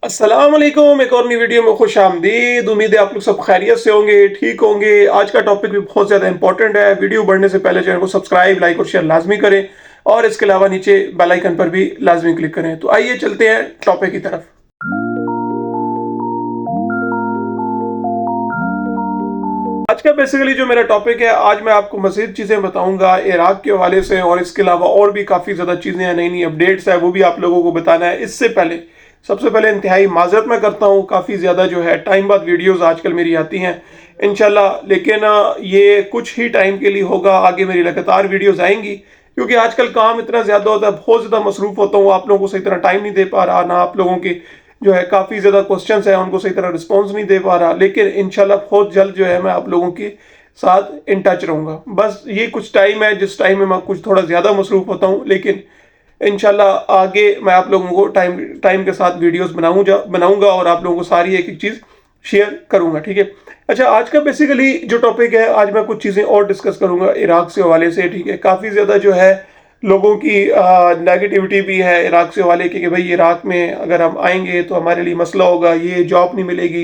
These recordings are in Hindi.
अस्सलाम वालेकुम। एक और नई वीडियो में खुश आमदीद। उम्मीद है आप लोग सब खैरियत से होंगे, ठीक होंगे। आज का टॉपिक भी बहुत ज़्यादा इंपॉर्टेंट है। वीडियो बढ़ने से पहले चैनल को सब्सक्राइब, लाइक और शेयर लाजमी करें और इसके अलावा नीचे बेल आइकन पर भी लाजमी क्लिक करें। तो आइए चलते हैं टॉपिक की तरफ। आज का बेसिकली जो मेरा टॉपिक है, आज मैं आपको मज़ीद चीज़ें बताऊंगा इराक के हवाले से और इसके अलावा और भी काफ़ी ज़्यादा चीज़ें हैं, नई नई अपडेट्स है, वो भी आप लोगों को बताना है। इससे पहले सबसे पहले इंतहाई माजरत मैं करता हूँ, काफ़ी ज़्यादा जो है टाइम बाद वीडियोस आजकल मेरी आती हैं इंशाल्लाह, लेकिन ये कुछ ही टाइम के लिए होगा। आगे मेरी लगातार वीडियोस आएंगी क्योंकि आजकल काम इतना ज़्यादा होता है, बहुत ज़्यादा मसरूफ़ होता हूँ, आप लोगों को सही तरह टाइम नहीं दे पा रहा, ना आप लोगों की जो है काफ़ी ज़्यादा क्वेश्चंस हैं उनको सही तरह रिस्पॉन्स नहीं दे पा रहा। लेकिन इंशाल्लाह बहुत जल्द जो है मैं आप लोगों के साथ इन टच रहूँगा। बस ये कुछ टाइम है जिस टाइम में मैं कुछ थोड़ा ज़्यादा मसरूफ़ होता हूँ, लेकिन इंशाल्लाह आगे मैं आप लोगों को टाइम टाइम के साथ वीडियोस बनाऊंगा और आप लोगों को सारी एक एक चीज़ शेयर करूंगा, ठीक है। अच्छा, आज का बेसिकली जो टॉपिक है, आज मैं कुछ चीज़ें और डिस्कस करूंगा इराक से हवाले से, ठीक है। काफ़ी ज़्यादा जो है लोगों की नेगेटिविटी भी है इराक से हवाले की कि भाई इराक में अगर हम आएंगे तो हमारे लिए मसला होगा, ये जॉब नहीं मिलेगी,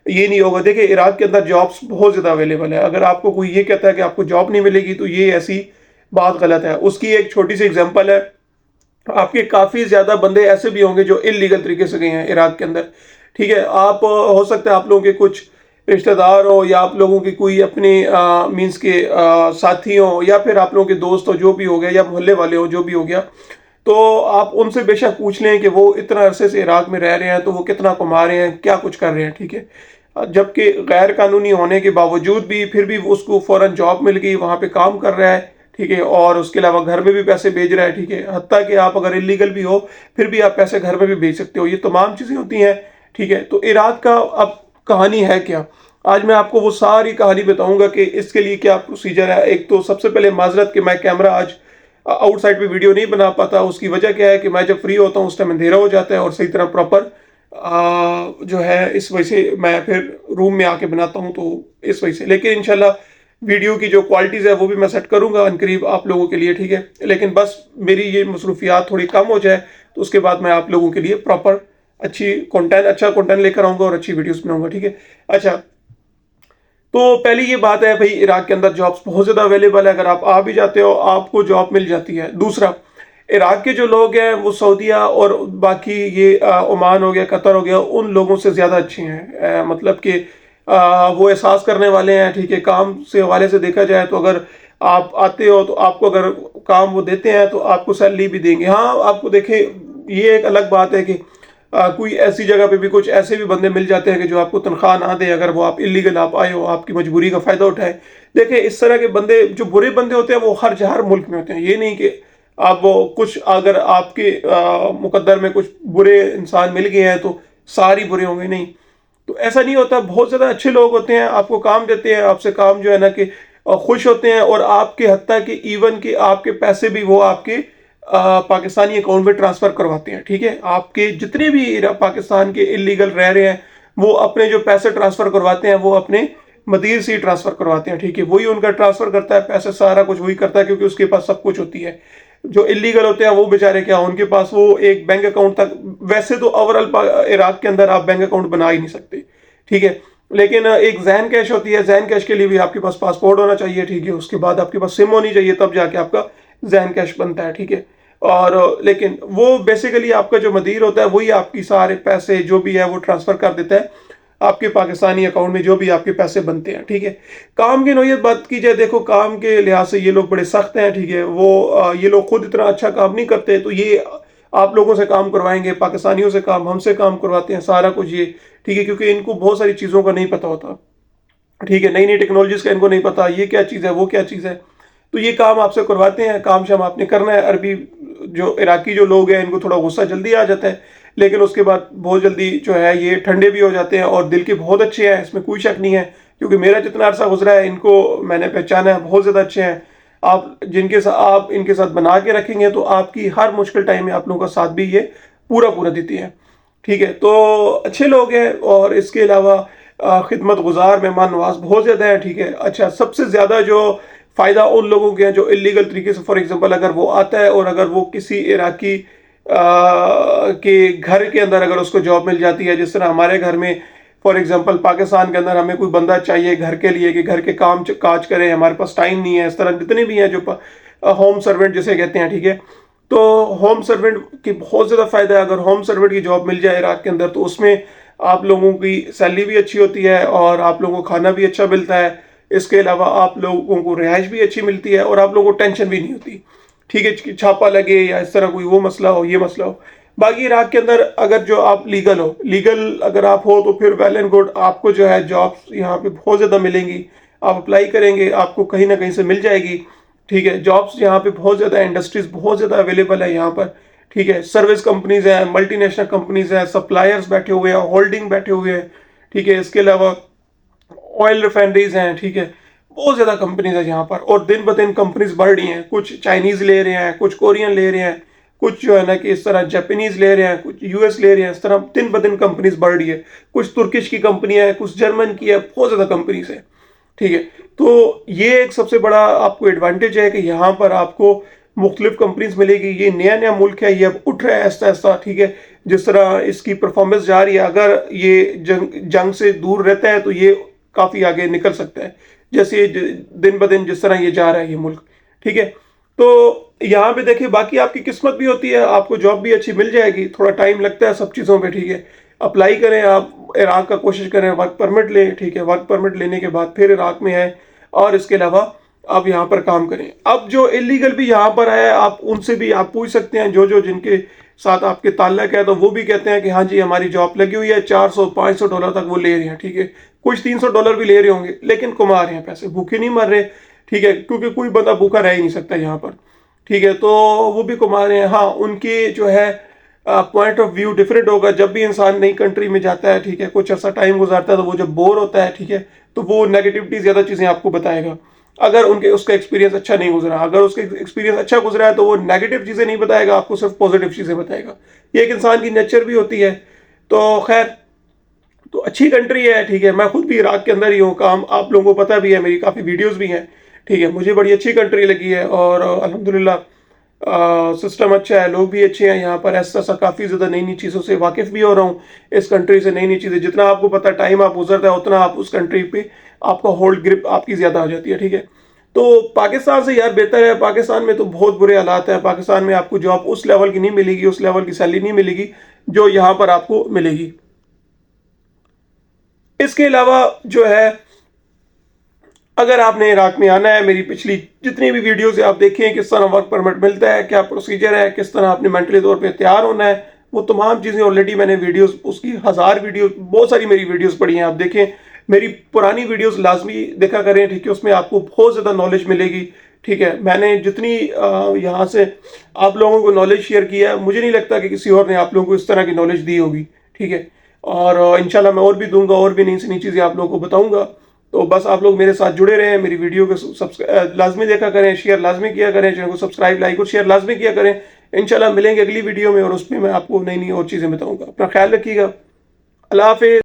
ये नहीं होगा। देखिए, इराक के अंदर जॉब्स बहुत ज़्यादा अवेलेबल है। अगर आपको कोई ये कहता है कि आपको जॉब नहीं मिलेगी तो ये ऐसी बात गलत है। उसकी एक छोटी सी एग्जांपल है, आपके काफी ज्यादा बंदे ऐसे भी होंगे जो इलीगल तरीके से गए हैं इराक के अंदर, ठीक है। आप हो सकता है आप लोगों के कुछ रिश्तेदार हो या आप लोगों की कोई अपने मींस के साथी हो या फिर आप लोगों के दोस्त हो, जो भी हो गया, या मोहल्ले वाले हो, जो भी हो गया, तो आप उनसे बेशक पूछ लें कि वो इतना अरसे से इराक में रह रहे हैं तो वो कितना कमा रहे हैं, क्या कुछ कर रहे हैं, ठीक है। जबकि गैर कानूनी होने के बावजूद भी फिर भी उसको फौरन जॉब मिल गई, वहां पे काम कर रहा है, ठीक है, और उसके अलावा घर में भी पैसे भेज रहा है, ठीक है। हत्ता कि आप अगर इलीगल भी हो फिर भी आप पैसे घर में भी भेज सकते हो। ये तमाम चीज़ें होती हैं, ठीक है। तो इराक का अब कहानी है क्या, आज मैं आपको वो सारी कहानी बताऊंगा कि इसके लिए क्या प्रोसीजर है। एक तो सबसे पहले माजरत कि मैं कैमरा आज आउटसाइड पे वीडियो नहीं बना पाता। उसकी वजह क्या है कि मैं जब फ्री होता हूँ उस टाइम अंधेरा हो जाता है और सही तरह प्रॉपर जो है, इस वजह से मैं फिर रूम में आके बनाता हूँ, तो इस वजह से। लेकिन इंशाल्लाह वीडियो की जो क्वालिटीज़ है वो भी मैं सेट करूंगा अनकरीब आप लोगों के लिए, ठीक है। लेकिन बस मेरी ये मसरूफियात थोड़ी कम हो जाए तो उसके बाद मैं आप लोगों के लिए प्रॉपर अच्छा कंटेंट लेकर आऊंगा और अच्छी वीडियोस बनाऊंगा, ठीक है। अच्छा, तो पहली ये बात है भाई, इराक के अंदर जॉब्स बहुत ज़्यादा अवेलेबल है। अगर आप आ भी जाते हो आपको जॉब मिल जाती है। दूसरा, इराक के जो लोग हैं वो सऊदीया और बाकी ये ओमान हो गया, कतर हो गया, उन लोगों से ज़्यादा अच्छे हैं। मतलब कि वो एहसास करने वाले हैं, ठीक है। काम से हवाले से देखा जाए तो अगर आप आते हो तो आपको अगर काम वो देते हैं तो आपको सैलरी भी देंगे। हाँ, आपको देखें, ये एक अलग बात है कि कोई ऐसी जगह पे भी कुछ ऐसे भी बंदे मिल जाते हैं कि जो आपको तनख्वाह ना दे, अगर वो आप इलीगल आप आए हो, आपकी मजबूरी का फायदा उठाए। देखिए, इस तरह के बंदे, जो बुरे बंदे होते हैं, वो हर मुल्क में होते हैं। ये नहीं कि आप वो कुछ अगर आपके मुकद्दर में कुछ बुरे इंसान मिल गए हैं तो सारी बुरे होंगे, नहीं। तो ऐसा नहीं होता। बहुत ज़्यादा अच्छे लोग होते हैं, आपको काम देते हैं, आपसे काम जो है ना कि खुश होते हैं, और आपके हत्ता कि इवन कि आपके पैसे भी वो आपके पाकिस्तानी अकाउंट में ट्रांसफ़र करवाते हैं, ठीक है। आपके जितने भी पाकिस्तान के इलीगल रह रहे हैं वो अपने जो पैसे ट्रांसफ़र करवाते हैं वो अपने मदीर से ही ट्रांसफ़र करवाते हैं, ठीक है। वही उनका ट्रांसफ़र करता है, पैसे सारा कुछ वही करता है, क्योंकि उसके पास सब कुछ होती है। जो इलीगल होते हैं वो बेचारे क्या, उनके पास वो एक बैंक अकाउंट तक, वैसे तो ओवरऑल इराक के अंदर आप बैंक अकाउंट बना ही नहीं सकते, ठीक है। लेकिन एक जैन कैश होती है, जैन कैश के लिए भी आपके पास पासपोर्ट होना चाहिए, ठीक है। उसके बाद आपके पास सिम होनी चाहिए, तब जाके आपका जैन कैश बनता है, ठीक है। और लेकिन वो बेसिकली आपका जो मदीर होता है वही आपकी सारे पैसे जो भी है वो ट्रांसफ़र कर देता है आपके पाकिस्तानी अकाउंट में, जो भी आपके पैसे बनते हैं, ठीक है। काम की नौयत बात की जाए, देखो काम के लिहाज से ये लोग बड़े सख्त हैं, ठीक है। वो ये लोग खुद इतना अच्छा काम नहीं करते, तो ये आप लोगों से काम करवाएंगे, पाकिस्तानियों से काम, हमसे काम करवाते हैं सारा कुछ ये, ठीक है। क्योंकि इनको बहुत सारी चीज़ों का नहीं पता होता, ठीक है। नई नई टेक्नोलॉजीज का इनको नहीं पता, ये क्या चीज़ है, वो क्या चीज़ है। तो ये काम आपसे करवाते हैं, काम शाम आपने करना है। अरबी जो इराकी जो लोग हैं इनको थोड़ा गुस्सा जल्दी आ जाता है, लेकिन उसके बाद बहुत जल्दी जो है ये ठंडे भी हो जाते हैं और दिल के बहुत अच्छे हैं, इसमें कोई शक नहीं है। क्योंकि मेरा जितना अरसा गुजरा है इनको मैंने पहचाना है, बहुत ज़्यादा अच्छे हैं। आप इनके साथ बना के रखेंगे तो आपकी हर मुश्किल टाइम में आप लोगों का साथ भी ये पूरा पूरा देती है, ठीक है। तो अच्छे लोग हैं और इसके अलावा खिदमत गुजार, मेहमान नवाज बहुत ज़्यादा है, ठीक है। अच्छा, सबसे ज़्यादा जो फ़ायदा उन लोगों के हैं जो इलीगल तरीके से, फॉर एग्जांपल अगर वो आता है और अगर वो किसी इराकी कि घर के अंदर अगर उसको जॉब मिल जाती है, जिस तरह हमारे घर में फॉर एग्जांपल पाकिस्तान के अंदर हमें कोई बंदा चाहिए घर के लिए कि घर के काम काज करे, हमारे पास टाइम नहीं है, इस तरह जितने भी हैं जो होम सर्वेंट जिसे कहते हैं, ठीक है। तो होम सर्वेंट की बहुत ज़्यादा फ़ायदा है। अगर होम सर्वेंट की जॉब मिल जाए इराक के अंदर तो उसमें आप लोगों की सैलरी भी अच्छी होती है और आप लोगों को खाना भी अच्छा मिलता है। इसके अलावा आप लोगों को रिहाइश भी अच्छी मिलती है और आप लोगों को टेंशन भी नहीं होती, ठीक है, कि छापा लगे या इस तरह कोई वो मसला हो, ये मसला हो। बाकी इराक के अंदर अगर जो आप लीगल अगर आप हो तो फिर वेल एंड गुड, आपको जो है जॉब्स यहाँ पे बहुत ज़्यादा मिलेंगी। आप अप्लाई करेंगे आपको कहीं ना कहीं से मिल जाएगी, ठीक है। जॉब्स यहाँ पे बहुत ज़्यादा, इंडस्ट्रीज बहुत ज़्यादा अवेलेबल है यहाँ पर, ठीक है। सर्विस कंपनीज हैं, मल्टीनेशनल कंपनीज हैं, सप्लायर्स बैठे हुए हैं, होल्डिंग बैठे हुए हैं, ठीक है। इसके अलावा ऑयल रिफाइनरीज हैं, ठीक है। बहुत ज़्यादा कंपनीज है यहाँ पर और दिन ब दिन कंपनीज बढ़ रही हैं। कुछ चाइनीज़ ले रहे हैं, कुछ कोरियन ले रहे हैं, कुछ जो है ना कि इस तरह जापानीज़ ले रहे हैं, कुछ यूएस ले रहे हैं। इस तरह दिन ब दिन कंपनीज बढ़ रही है। कुछ तुर्किश की कंपनी है, कुछ जर्मन की है, बहुत ज़्यादा कंपनीज है, ठीक है। तो ये एक सबसे बड़ा आपको एडवांटेज है कि यहाँ पर आपको मुख्तलिफ कंपनीज मिलेगी। ये नया नया मुल्क है, ये अब उठ रहा है ऐसा ऐसा, ठीक है। जिस तरह इसकी परफॉर्मेंस जा रही है, अगर ये जंग से दूर रहता है तो ये काफ़ी आगे निकल सकता है, जैसे दिन ब दिन जिस तरह ये जा रहा है ये मुल्क, ठीक है। तो यहाँ पे देखिए, बाकी आपकी किस्मत भी होती है, आपको जॉब भी अच्छी मिल जाएगी। थोड़ा टाइम लगता है सब चीज़ों पे, ठीक है। अप्लाई करें आप, इराक का कोशिश करें, वर्क परमिट लें, ठीक है। वर्क परमिट लेने के बाद फिर इराक में आए और इसके अलावा आप यहाँ पर काम करें। अब जो इलीगल भी यहाँ पर आया, आप उनसे भी आप पूछ सकते हैं, जो जिनके साथ आपके ताल्लुक है, तो वो भी कहते हैं कि हाँ जी हमारी जॉब लगी हुई है, $400-500 तक वो ले रहे हैं, ठीक है। कुछ $300 भी ले रहे होंगे, लेकिन कमा रहे हैं पैसे, भूखे नहीं मर रहे, ठीक है, क्योंकि कोई बंदा भूखा रह ही नहीं सकता यहाँ पर, ठीक है। तो वो भी कमा रहे हैं। हाँ, उनके जो है पॉइंट ऑफ व्यू डिफरेंट होगा। जब भी इंसान नई कंट्री में जाता है, ठीक है, कुछ अर्सा टाइम गुजारता है, तो वो जब बोर होता है, ठीक है, तो वो नेगेटिविटी ज़्यादा चीज़ें आपको बताएगा। अगर उसका एक्सपीरियंस अच्छा नहीं गुजरा, अगर उसका एक्सपीरियंस अच्छा गुजरा है तो वो नेगेटिव चीज़ें नहीं बताएगा आपको, सिर्फ पॉजिटिव चीज़ें बताएगा। ये एक इंसान की नेचर भी होती है। तो खैर, तो अच्छी कंट्री है, ठीक है। मैं खुद भी इराक के अंदर ही हूँ, काम आप लोगों को पता भी है, मेरी काफ़ी वीडियोस भी हैं, ठीक है। मुझे बड़ी अच्छी कंट्री लगी है और अल्हम्दुलिल्लाह सिस्टम अच्छा है, लोग भी अच्छे हैं यहाँ पर। ऐसा काफ़ी ज़्यादा नई नई चीज़ों से वाकिफ़ भी हो रहा हूँ, इस कंट्री से नई नई चीज़ें। जितना आपको पता टाइम आप गुजरता है उतना आप उस कंट्री पे आपका होल्ड ग्रिप आपकी ज़्यादा हो जाती है, ठीक है। तो पाकिस्तान से यार बेहतर है। पाकिस्तान में तो बहुत बुरे हालात हैं। पाकिस्तान में आपको जॉब उस लेवल की नहीं मिलेगी, उस लेवल की सैलरी नहीं मिलेगी जो यहाँ पर आपको मिलेगी। इसके अलावा जो है, अगर आपने इराक में आना है, मेरी पिछली जितनी भी वीडियोस आप देखें, किस तरह वर्क परमिट मिलता है, क्या प्रोसीजर है, किस तरह आपने मेंटली तौर पे तैयार होना है, वो तमाम चीज़ें ऑलरेडी मैंने वीडियोस, उसकी 1000 वीडियोस, बहुत सारी मेरी वीडियोस पड़ी हैं। आप देखें मेरी पुरानी वीडियोस लाजमी देखा करें, ठीक है। उसमें आपको बहुत ज़्यादा नॉलेज मिलेगी, ठीक है। मैंने जितनी यहाँ से आप लोगों को नॉलेज शेयर किया है, मुझे नहीं लगता कि किसी और ने आप लोगों को इस तरह की नॉलेज दी होगी, ठीक है। और इंशाल्लाह मैं और भी दूंगा, और भी नई से नई चीज़ें आप लोगों को बताऊंगा। तो बस आप लोग मेरे साथ जुड़े रहें, मेरी वीडियो को सब्सक्राइब लाजमी देखा करें, शेयर लाजमी किया करें, चैनल को सब्सक्राइब, लाइक और शेयर लाजमी किया करें। इंशाल्लाह मिलेंगे अगली वीडियो में और उसमें मैं आपको नई नई और चीज़ें बताऊंगा। अपना ख्याल रखिएगा। अल्लाह हाफिज़।